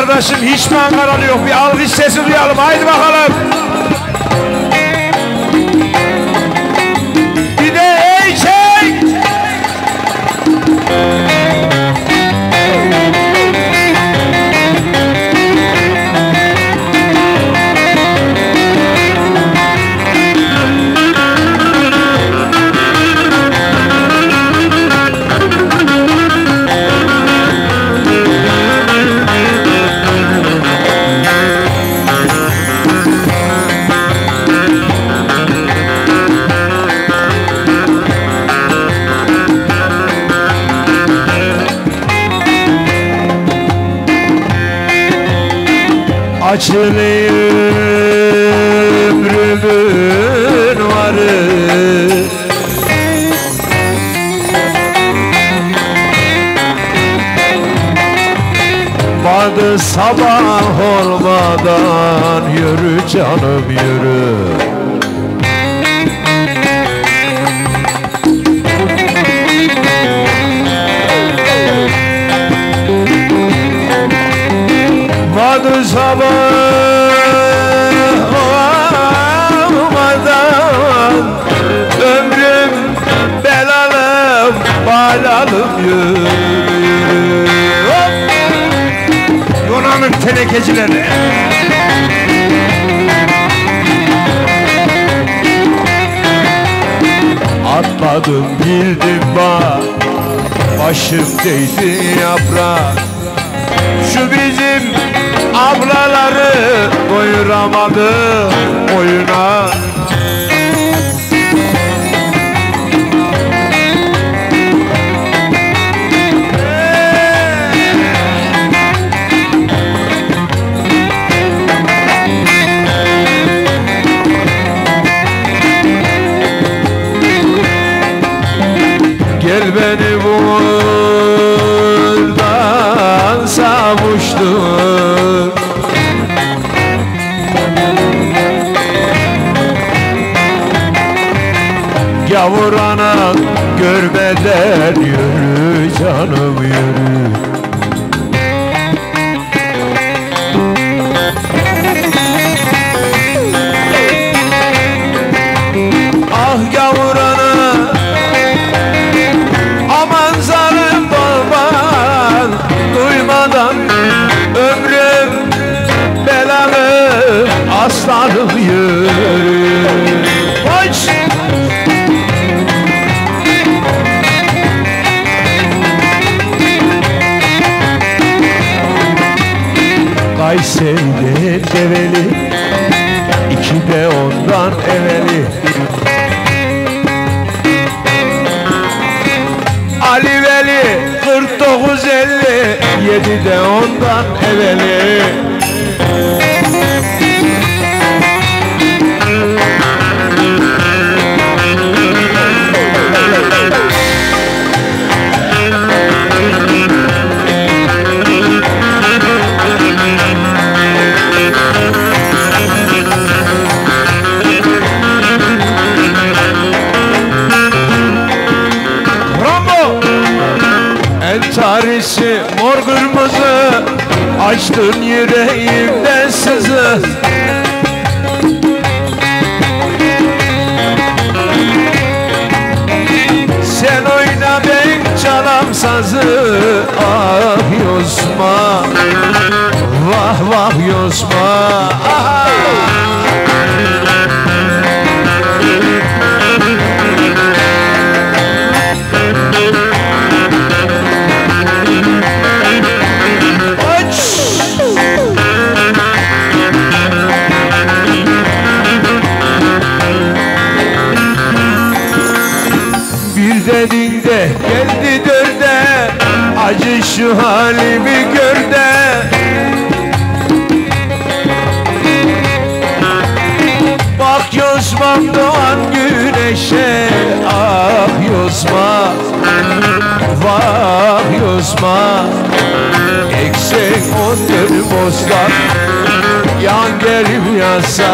kardeşim, hiç mi Ankaralı yok? Bir alkış sesi duyalım, haydi bakalım. Bir de ey çek. Açılı ömrümün varı, vardı sabah olmadan, yürü canım yürü. Vardı sabah olmadan, ömrüm belalım balalım yürü. Yunan'ın tenekecileri. Atladım bildim bak, başım değdi yaprağa. Şu bizim ablaları doyuramadı oyuna. Gel beni buradan savuştur, gavur anan görmeden yürü canım yürü. Ah gavur ana, aman zalim baban, duymadan ömrüm belamı, aslanım yürü. Hoş! Kayseri'de develi, iki de ondan evveli. Ali Veli 49-50, 7 de ondan evveli. Tarisi mor kırmızı, açtın yüreğimde sızı. Sen oyna ben çalam sazı, ah Yosma, vah vah Yosma. Aha! Dediğinde geldi dörde, acı şu halimi gör de. Bak Yosmam doğan güneşe, ah Yosma, vah Yosma. Eksik onları bozlar, yan gelip yansa.